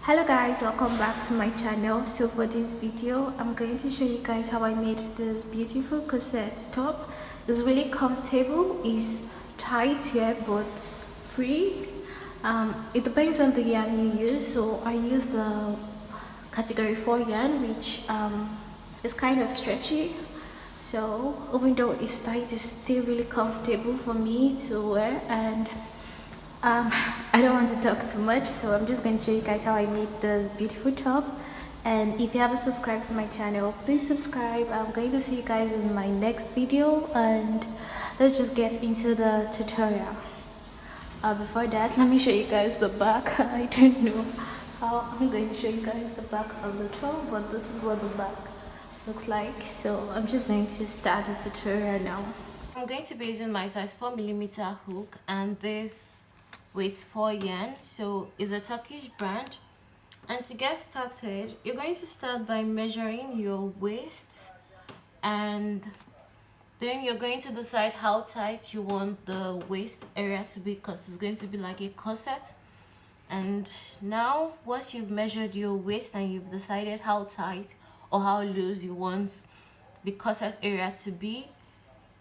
Hello guys, welcome back to my channel. So for this video I'm going to show you guys how I made this beautiful corset top. It's really comfortable, it's tight here but free. It depends on the yarn you use, so I use the category 4 yarn, which is kind of stretchy, so even though it's tight, it's still really comfortable for me to wear. And I don't want to talk too much, so I'm just going to show you guys how I made this beautiful top. And if you haven't subscribed to my channel, please subscribe. I'm going to see you guys in my next video, and let's just get into the tutorial. Before that, let me show you guys the back. I don't know how I'm going to show you guys the back of the top, but this is what the back looks like. So I'm just going to start the tutorial now. I'm going to be using my size 4mm hook, and this weighs 4 yen, so it's a Turkish brand. And to get started, you're going to start by measuring your waist, and then you're going to decide how tight you want the waist area to be, because it's going to be like a corset. And now once you've measured your waist and you've decided how tight or how loose you want the corset area to be,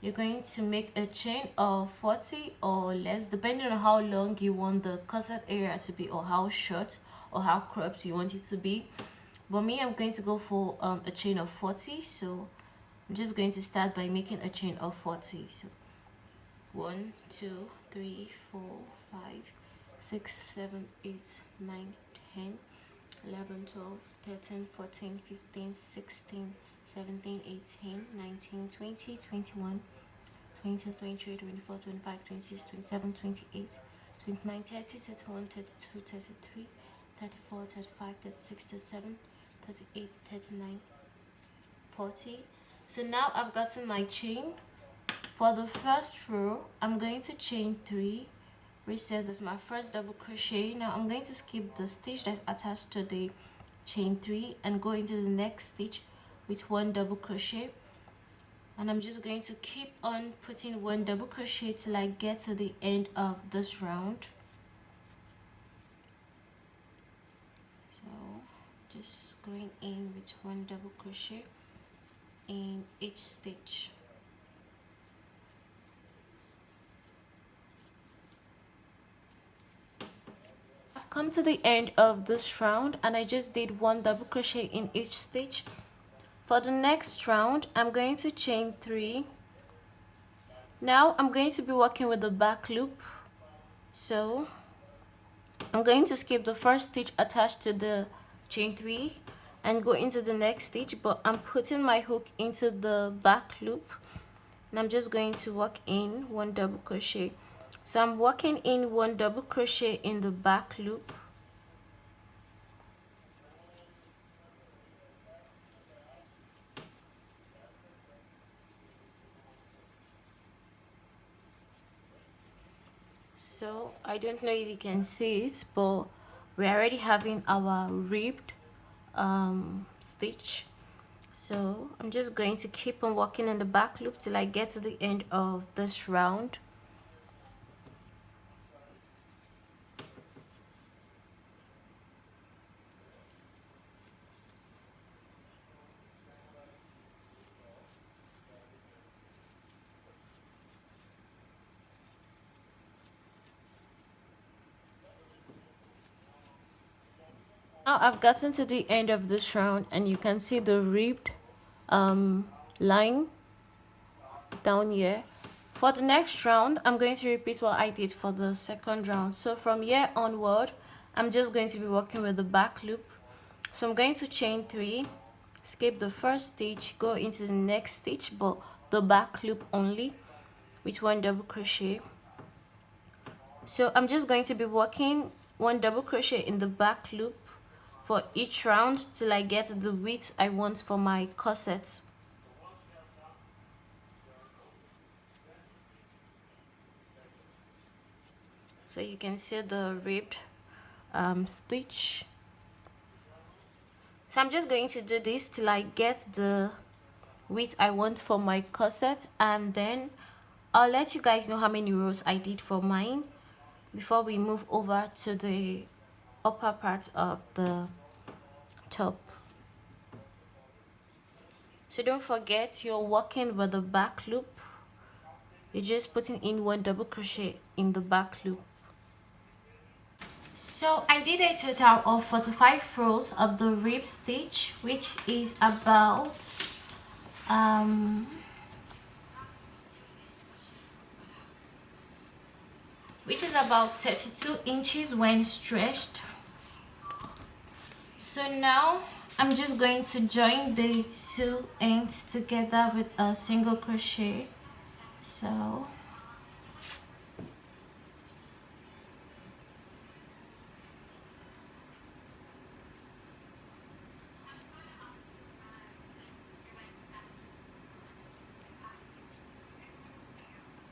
you're going to make a chain of 40 or less, depending on how long you want the corset area to be, or how short or how cropped you want it to be. But me, I'm going to go for a chain of 40, so I'm just going to start by making a chain of 40. So 1 2 3 4 5 6 7 8 9 10 11 12 13 14 15 16 17 18 19 20 21 22 23 24 25 26 27 28 29 30 31 32 33 34 35 36 37 38 39 40. So now I've gotten my chain. For the first row, I'm going to chain 3, which says as my first double crochet. Now I'm going to skip the stitch that's attached to the chain 3 and go into the next stitch with 1 double crochet. And I'm just going to keep on putting 1 double crochet till I get to the end of this round. So just going in with 1 double crochet in each stitch. I've come to the end of this round, and I just did 1 double crochet in each stitch. For the next round, I'm going to chain 3. Now I'm going to be working with the back loop, so I'm going to skip the first stitch attached to the chain 3 and go into the next stitch, but I'm putting my hook into the back loop, and I'm just going to work in 1 double crochet. So I'm working in 1 double crochet in the back loop. So I don't know if you can see it, but we're already having our ribbed stitch. So I'm just going to keep on working in the back loop till I get to the end of this round. Now I've gotten to the end of this round, and you can see the ribbed line down here. For the next round, I'm going to repeat what I did for the second round. So from here onward, I'm just going to be working with the back loop. So I'm going to chain 3, skip the first stitch, go into the next stitch, but the back loop only, with 1 double crochet. So I'm just going to be working 1 double crochet in the back loop for each round till I get the width I want for my corset. So you can see the ribbed stitch. So I'm just going to do this till I get the width I want for my corset, and then I'll let you guys know how many rows I did for mine before we move over to the upper part of the top. So don't forget, you're working with the back loop. You're just putting in 1 double crochet in the back loop. So I did a total of 45 rows of the rib stitch, which is about 32 inches when stretched. So now I'm just going to join the 2 ends together with a single crochet. So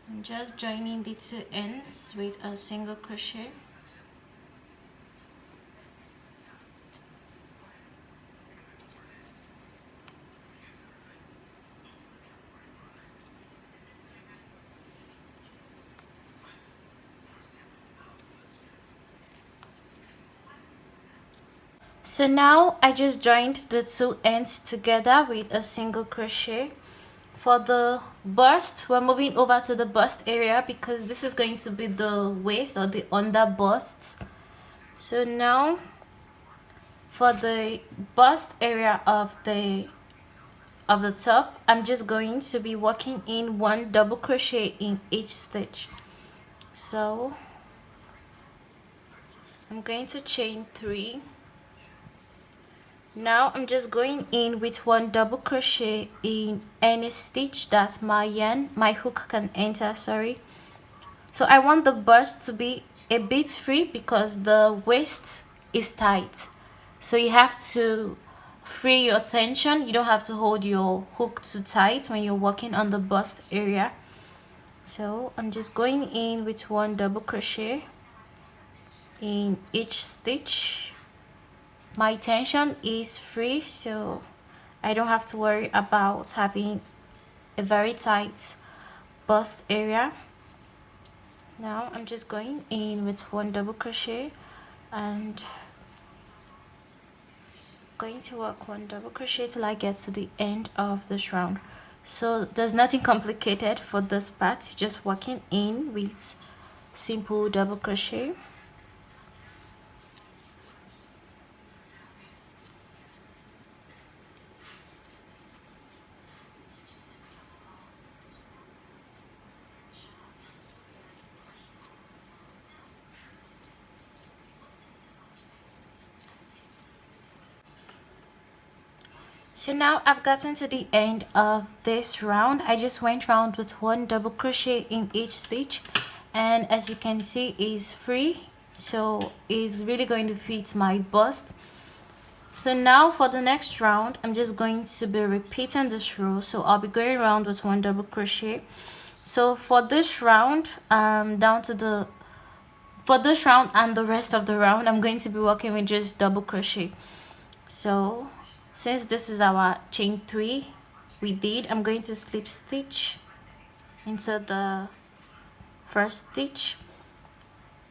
I'm just joining the 2 ends with a single crochet. So now I just joined the 2 ends together with a single crochet. For the bust, we're moving over to the bust area because this is going to be the waist or the under bust. So now for the bust area of the top, I'm just going to be working in 1 double crochet in each stitch. So I'm going to chain 3. Now I'm just going in with 1 double crochet in any stitch that my hook can enter. So I want the bust to be a bit free because the waist is tight, so you have to free your tension. You don't have to hold your hook too tight when you're working on the bust area. So I'm just going in with 1 double crochet in each stitch. My tension is free, so I don't have to worry about having a very tight bust area. Now I'm just going in with 1 double crochet and going to work 1 double crochet till I get to the end of this round. So there's nothing complicated for this part. You're just working in with simple double crochet. So now I've gotten to the end of this round. I just went round with 1 double crochet in each stitch, and as you can see, it's free, so it's really going to fit my bust. So now for the next round, I'm just going to be repeating this row. So I'll be going around with 1 double crochet. So for this round, for this round and the rest of the round, I'm going to be working with just double crochet. So since this is our chain 3 I'm going to slip stitch into the first stitch.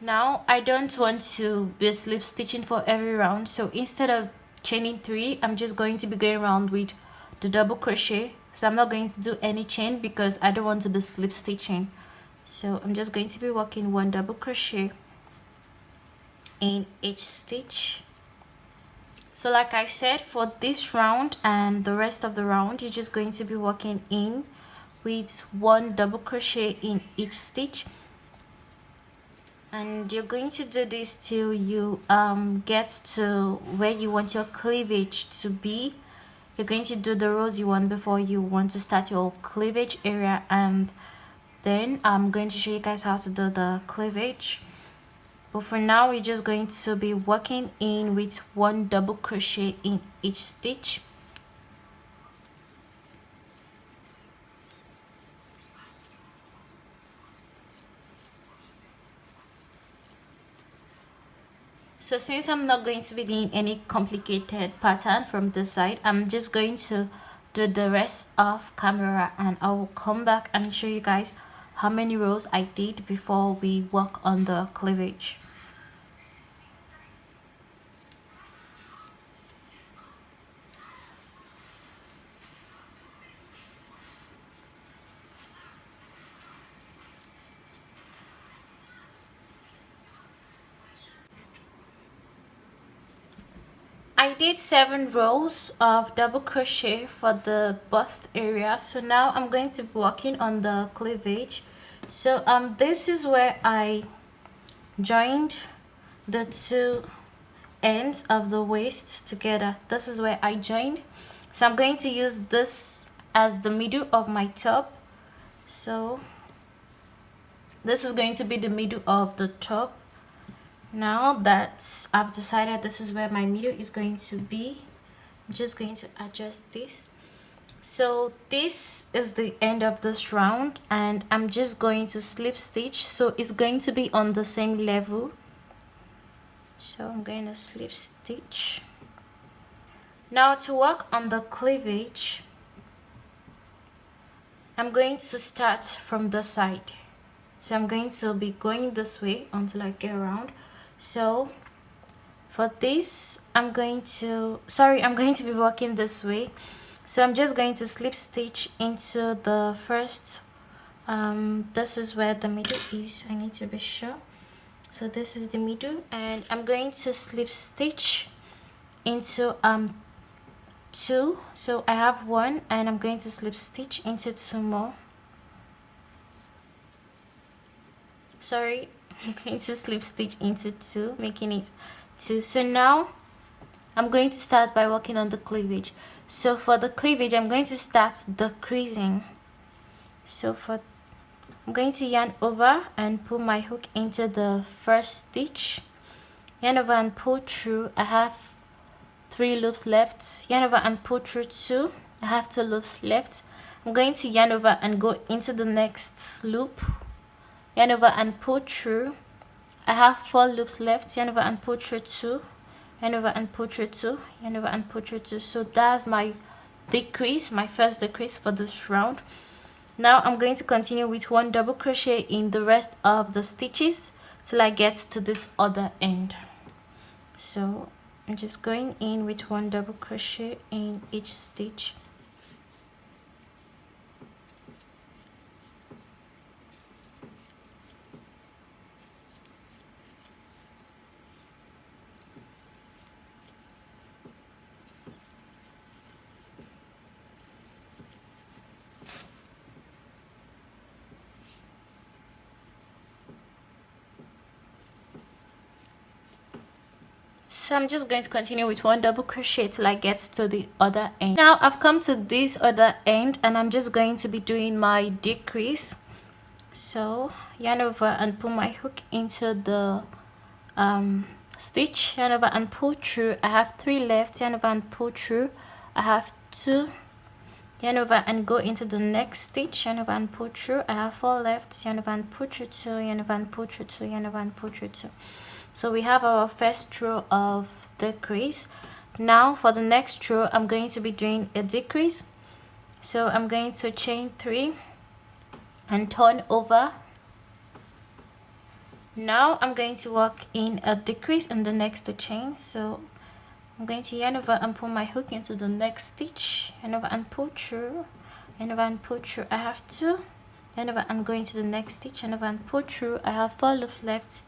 Now I don't want to be slip stitching for every round, so instead of chaining 3, I'm just going to be going around with the double crochet. So I'm not going to do any chain because I don't want to be slip stitching. So I'm just going to be working 1 double crochet in each stitch. So like I said, for this round and the rest of the round, you're just going to be working in with 1 double crochet in each stitch, and you're going to do this till you get to where you want your cleavage to be. You're going to do the rows you want before you want to start your cleavage area, and then I'm going to show you guys how to do the cleavage. But for now, we're just going to be working in with 1 double crochet in each stitch. So since I'm not going to be doing any complicated pattern from this side, I'm just going to do the rest off camera, and I will come back and show you guys how many rows I did before we work on the cleavage. I did 7 rows of double crochet for the bust area. So now I'm going to be working on the cleavage. So this is where I joined the 2 ends of the waist together. This is where I joined. So I'm going to use this as the middle of my top. So this is going to be the middle of the top. Now that I've decided this is where my middle is going to be, I'm just going to adjust this. So this is the end of this round, and I'm just going to slip stitch, so it's going to be on the same level. So I'm going to slip stitch. Now to work on the cleavage, I'm going to start from the side. So I'm going to be going this way until I get around. So for this, I'm going to be working this way. So I'm just going to slip stitch into the first, this is where the middle is, I need to be sure. So this is the middle, and I'm going to slip stitch into 2. So I have 1, and I'm going to slip stitch into 2 more. I'm going to slip stitch into 2, making it 2. So now I'm going to start by working on the cleavage. So for the cleavage, I'm going to start the creasing. So I'm going to yarn over and pull my hook into the first stitch, yarn over and pull through. I have 3 loops left. Yarn over and pull through 2. I have 2 loops left. I'm going to yarn over and go into the next loop, yarn over and pull through. I have 4 loops left. Yarn over and pull through 2, yarn over and pull through 2, yarn over and pull through 2. So that's my decrease, my first decrease for this round. Now I'm going to continue with 1 double crochet in the rest of the stitches till I get to this other end. So I'm just going in with 1 double crochet in each stitch. So I'm just going to continue with 1 double crochet till I get to the other end. Now I've come to this other end, and I'm just going to be doing my decrease. So yarn over and pull my hook into the stitch, yarn over and pull through. I have 3 left. Yarn over and pull through. I have 2. Yarn over and go into the next stitch, yarn over and pull through. I have 4 left. Yarn over and pull through 2, yarn over and pull through 2, yarn over and pull through 2. So we have our first row of decrease. Now for the next row, I'm going to be doing a decrease. So I'm going to chain 3 and turn over. Now I'm going to work in a decrease in the next 2 chains. So I'm going to yarn over and pull my hook into the next stitch, yarn over and pull through, yarn over and pull through. I have 2, yarn over and go into the next stitch, yarn over and pull through. I have 4 loops left.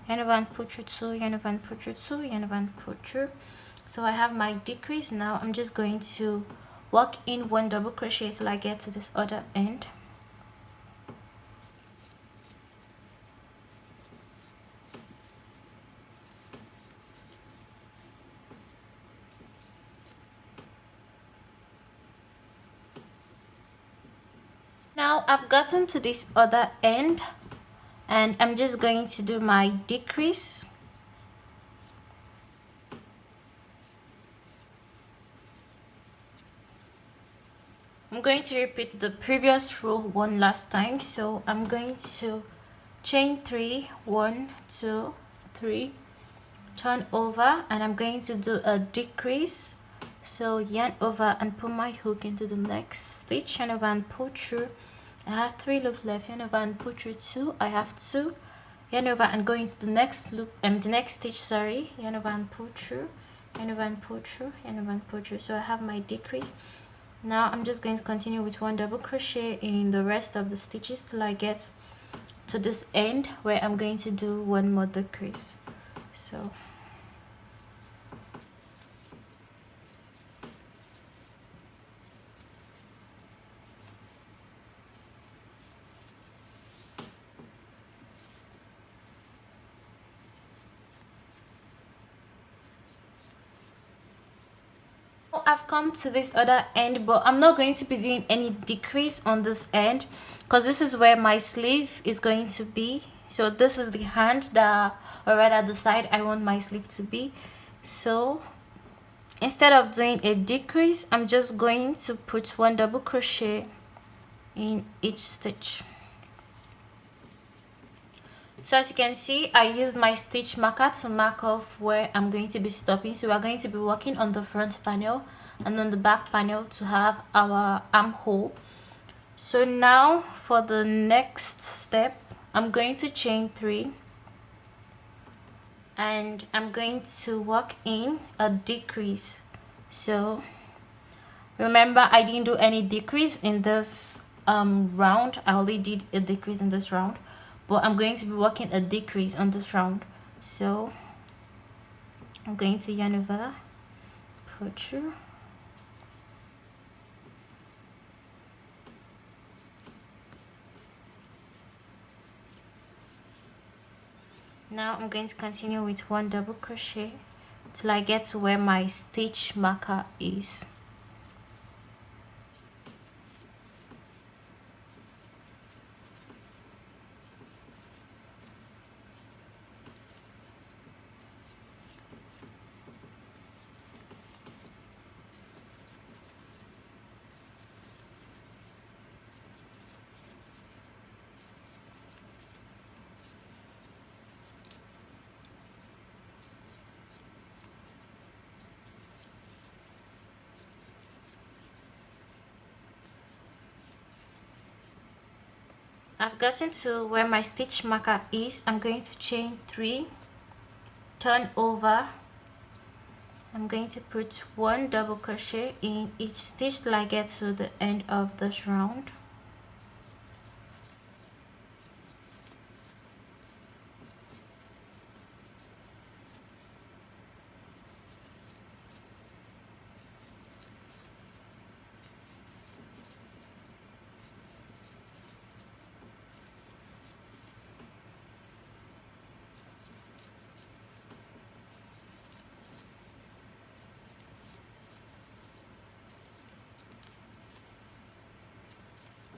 Yarn over and pull through 2, yarn over and pull through 2, yarn over and pull through. So I have my decrease. Now I'm just going to work in 1 double crochet till I get to this other end. Now I've gotten to this other end, and I'm just going to do my decrease. I'm going to repeat the previous row 1 last time. So I'm going to chain 3, 1, 2, 3, turn over, and I'm going to do a decrease. So yarn over and pull my hook into the next stitch, yarn over and pull through. I have 3 loops left. Yarn over and pull through 2. I have 2. Yarn over and go into the next loop, the next stitch. Yarn over and pull through. Yarn over and pull through. Yarn over and pull through. So I have my decrease. Now I'm just going to continue with 1 double crochet in the rest of the stitches till I get to this end where I'm going to do 1 more decrease. So I've come to this other end, but I'm not going to be doing any decrease on this end because this is where my sleeve is going to be. So this is the hand that, or rather the side I want my sleeve to be. So instead of doing a decrease, I'm just going to put 1 double crochet in each stitch. So as you can see, I used my stitch marker to mark off where I'm going to be stopping. So we're going to be working on the front panel and on the back panel to have our armhole. So now for the next step, I'm going to chain 3 and I'm going to work in a decrease. So remember, I didn't do any decrease in this round. I only did a decrease in this round, but I'm going to be working a decrease on this round. So I'm going to yarn over, put through, now I'm going to continue with 1 double crochet till I get to where my stitch marker is. I've gotten to where my stitch marker is. I'm going to chain 3, turn over. I'm going to put 1 double crochet in each stitch till I get to the end of this round.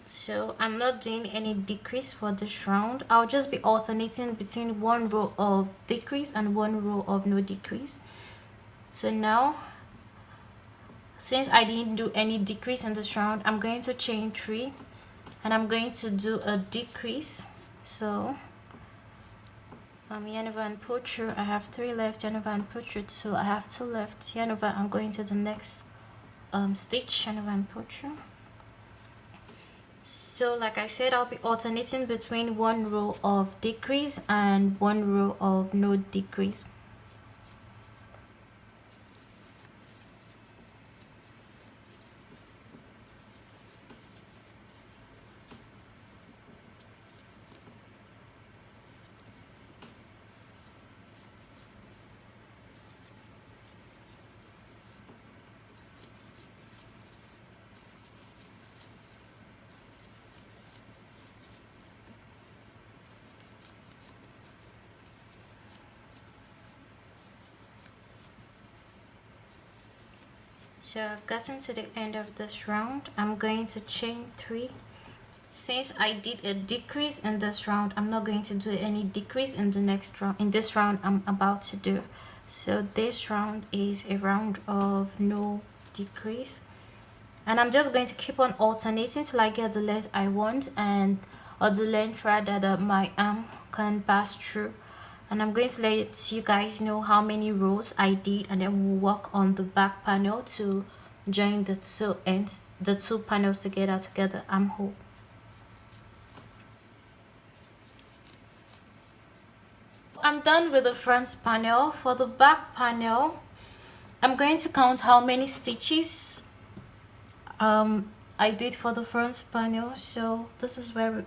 So I'm not doing any decrease for this round. I'll just be alternating between 1 row of decrease and 1 row of no decrease. So now, since I didn't do any decrease in this round, I'm going to chain 3 and I'm going to do a decrease. So yarn over and pull through. I have 3 left, yarn over and pull through 2. I have 2 left, yarn over. I'm going to the next stitch, yarn over and pull through. So like I said, I'll be alternating between 1 row of decrease and 1 row of no decrease. So I've gotten to the end of this round. I'm going to chain 3. Since I did a decrease in this round, I'm not going to do any decrease in the next round, in this round I'm about to do. So this round is a round of no decrease, and I'm just going to keep on alternating till I get the length I want, and or the length rather that my arm can pass through. And I'm going to let you guys know how many rows I did, and then we'll work on the back panel to join the 2 ends, the 2 panels together to get the armhole. I'm done with the front panel. For the back panel, I'm going to count how many stitches I did for the front panel. So this is where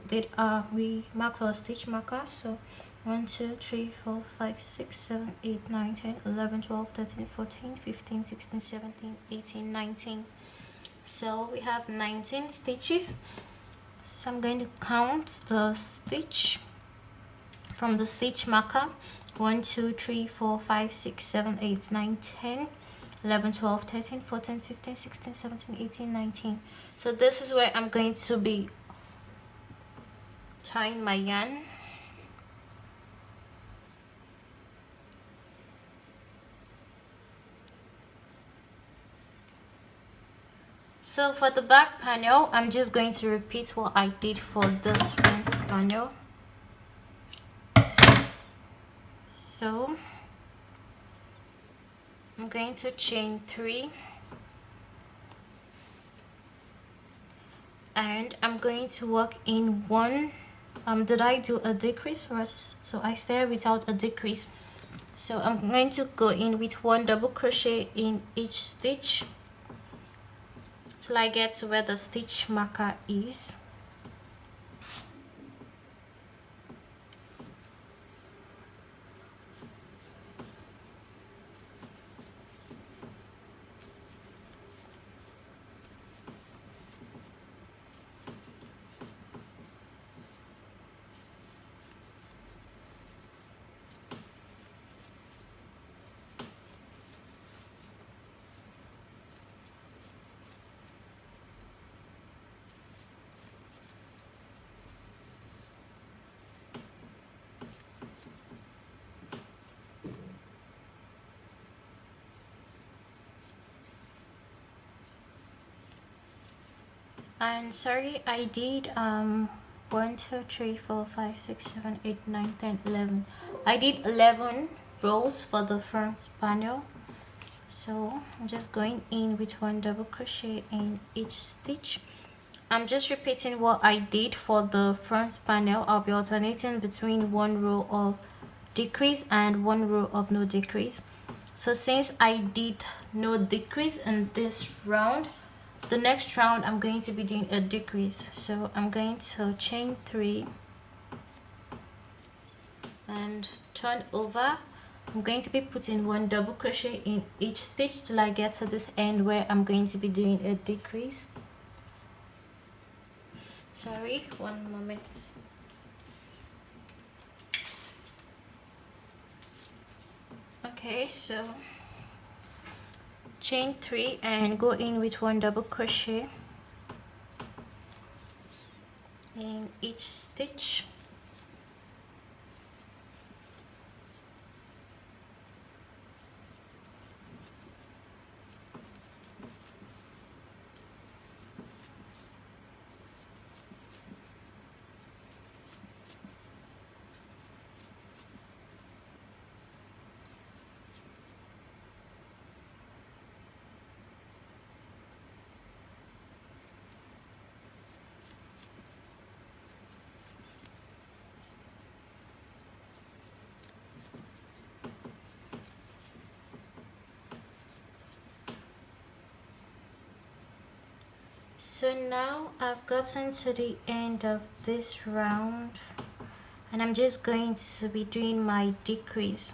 we marked our stitch marker. So 1 2 3 4 5 6 7 8 9 10 11 12 13 14 15 16 17 18 19. So we have 19 stitches. So I'm going to count the stitch from the stitch marker. 1 2 3 4 5 6 7 8 9 10. 11, 12, 13, 14, 15, 16, 17, 18, 19. So this is where I'm going to be tying my yarn. So for the back panel, I'm just going to repeat what I did for this front panel. So I'm going to chain 3 and I'm going to work in one. Did I do a decrease? Or so I started without a decrease. So I'm going to go in with 1 double crochet in each stitch till I get to where the stitch marker is. And sorry, I did 1, 2, 3, 4, 5, 6, 7, 8, 9, 10, 11. I did 11 rows for the front panel. So I'm just going in with 1 double crochet in each stitch. I'm just repeating what I did for the front panel. I'll be alternating between 1 row of decrease and 1 row of no decrease. So since I did no decrease in this round, the next round I'm going to be doing a decrease. So I'm going to chain 3 and turn over. I'm going to be putting 1 double crochet in each stitch till I get to this end where I'm going to be doing a decrease. Sorry, one moment. Okay, so chain 3 and go in with 1 double crochet in each stitch. So now I've gotten to the end of this round and I'm just going to be doing my decrease.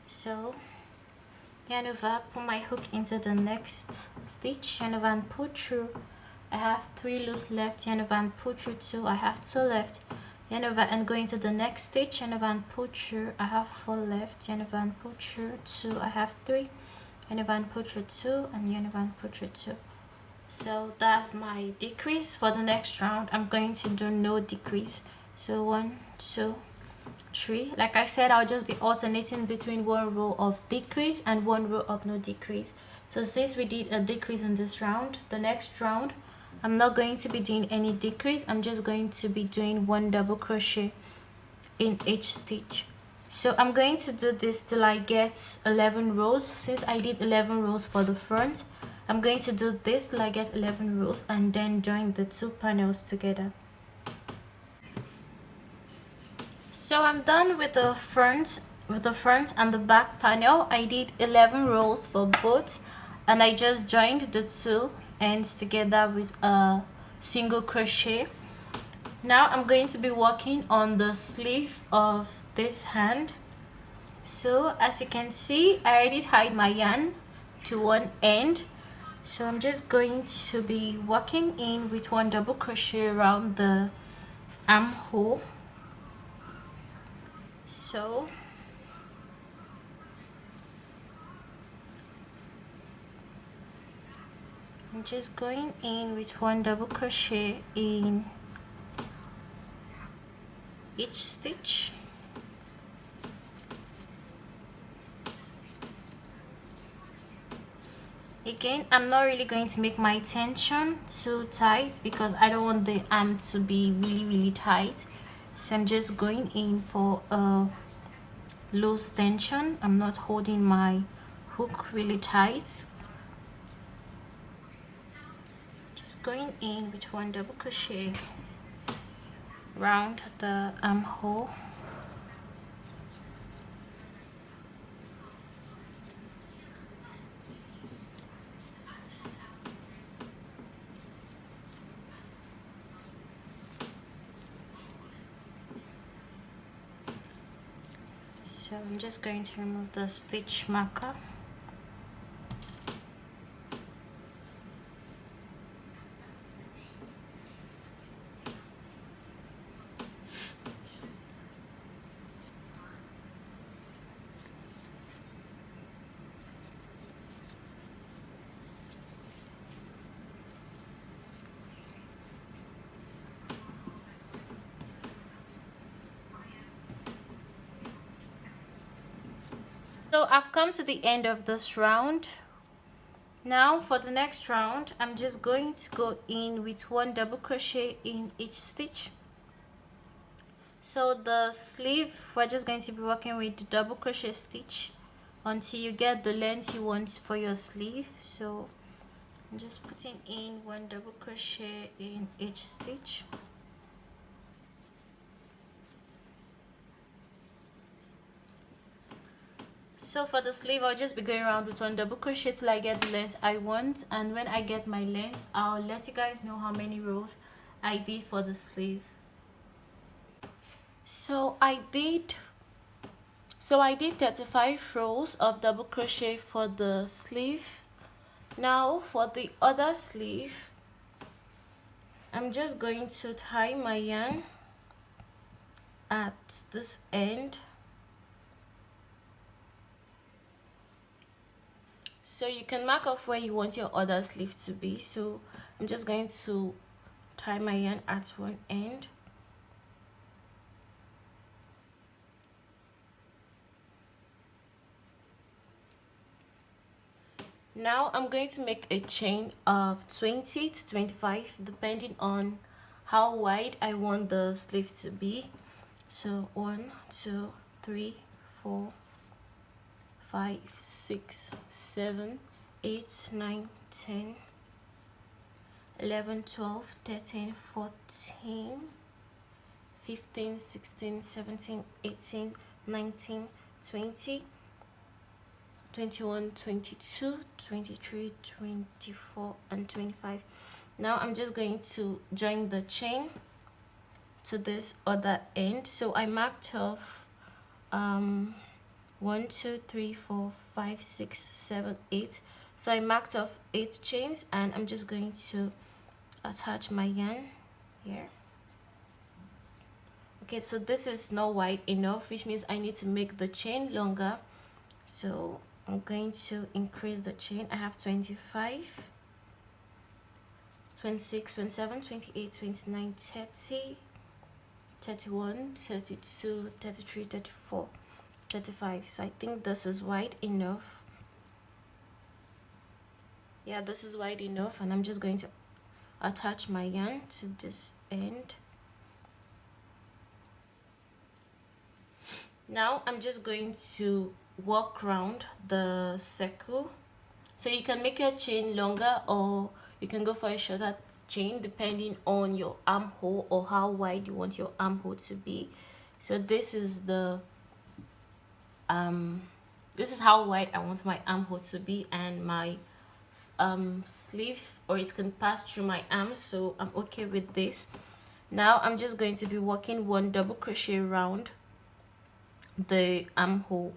So yarn over, put my hook into the next stitch, yarn over and pull through. I have 3 loops left, yarn over and pull through 2, I have 2 left, yarn over and go into the next stitch, yarn over and pull through, I have 4 left, yarn over and pull through 2, I have 3, yarn over and pull through 2, and yarn over and pull through 2. So that's my decrease. For the next round I'm going to do no decrease. So 1, 2, 3. Like I said, I'll just be alternating between 1 row of decrease and 1 row of no decrease. So since we did a decrease in this round, the next round I'm not going to be doing any decrease. I'm just going to be doing 1 double crochet in each stitch. So I'm going to do this till I get 11 rows. Since I did 11 rows for the front, I'm going to do this till I get 11 rows and then join the 2 panels together. So I'm done with the front and the back panel. I did 11 rows for both and I just joined the 2 ends together with a single crochet. Now I'm going to be working on the sleeve of this hand. So as you can see, I already tied my yarn to one end. So I'm just going to be working in with 1 double crochet around the armhole. So I'm just going in with 1 double crochet in each stitch. Again, I'm not really going to make my tension too tight because I don't want the arm to be really tight. So I'm just going in for a loose tension. I'm not holding my hook really tight. Just going in with 1 double crochet round the armhole. So I'm just going to remove the stitch marker. So I've come to the end of this round. Now for the next round, I'm just going to go in with 1 double crochet in each stitch. So the sleeve, we're just going to be working with the double crochet stitch until you get the length you want for your sleeve. So I'm just putting in 1 double crochet in each stitch. So for the sleeve, I'll just be going around with 1 double crochet till I get the length I want, and when I get my length, I'll let you guys know how many rows I did for the sleeve. So I did 35 rows of double crochet for the sleeve. Now for the other sleeve, I'm just going to tie my yarn at this end. So you can mark off where you want your other sleeve to be. So I'm just going to tie my yarn at one end. Now I'm going to make a chain of 20 to 25 depending on how wide I want the sleeve to be. So 1, 2, 3, 4, 5, 6, 7, 8, 9, 10, 11, 12, 13, 14, 15, 16, 17, 18, 19, 20, 21, 22, 23, 24, and 25. Now I'm just going to join the chain to this other end. So I marked off 1, 2, 3, 4, 5, 6, 7, 8. So I marked off 8 chains, and I'm just going to attach my yarn here. Okay, so this is not wide enough, which means I need to make the chain longer. So I'm going to increase the chain. I have 25, 26, 27, 28, 29, 30, 31, 32, 33, 34, 35. So I think this is wide enough. Yeah, this is wide enough, and I'm just going to attach my yarn to this end. Now I'm just going to walk around the circle. So you can make your chain longer, or you can go for a shorter chain depending on your armhole or how wide you want your armhole to be. So this is the this is how wide I want my armhole to be, and my sleeve, or it can pass through my arms, so I'm okay with this. Now I'm just going to be working 1 double crochet around the armhole.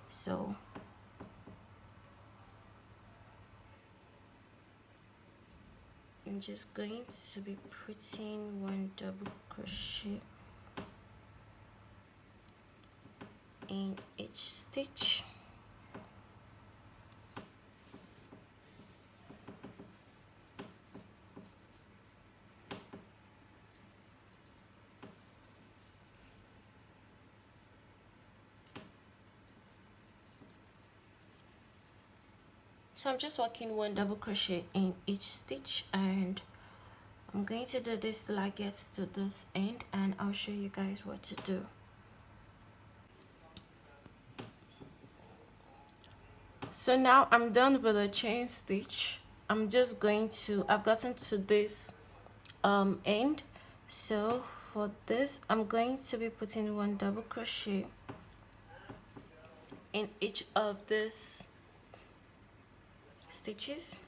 So I'm just going to be putting 1 double crochet in each stitch. So I'm just working one double crochet in each stitch, and I'm going to do this till I get to this end, and I'll show you guys what to do. So now I'm done with the chain stitch. I'm just going to, I've gotten to this end. So for this, I'm going to be putting one double crochet in each of these stitches.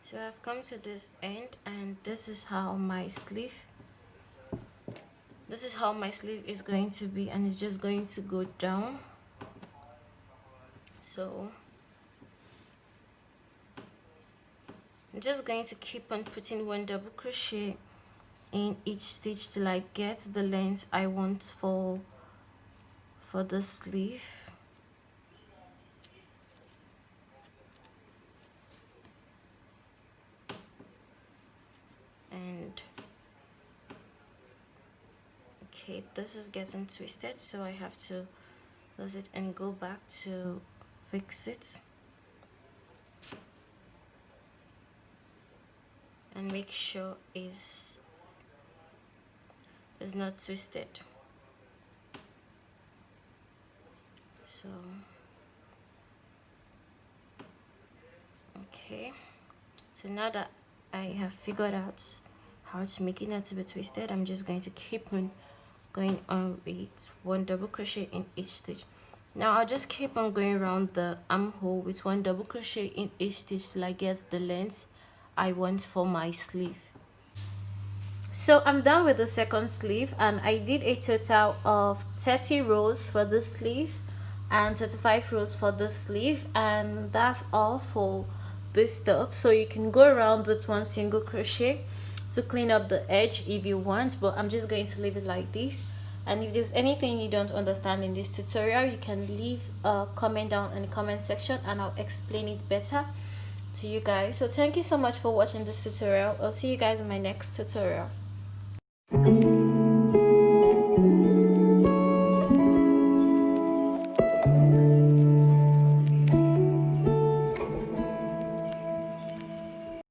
So I've come to this end, and this is how my sleeve is going to be, and it's just going to go down. So I'm just going to keep on putting one double crochet in each stitch till I get the length I want for the sleeve. And okay, this is getting twisted, so I have to lose it and go back to fix it and make sure is not twisted. So okay, so now that I have figured out how to make it not to be twisted, I'm just going to keep on going on with one double crochet in each stitch. Now I'll just keep on going around the armhole with one double crochet in each stitch till I get the length I want for my sleeve. So I'm done with the second sleeve, and I did a total of 30 rows for this sleeve and 35 rows for this sleeve, and that's all for this top. So you can go around with one single crochet to clean up the edge if you want, but I'm just going to leave it like this. And if there's anything you don't understand in this tutorial, you can leave a comment down in the comment section and I'll explain it better to you guys. So thank you so much for watching this tutorial. I'll see you guys in my next tutorial.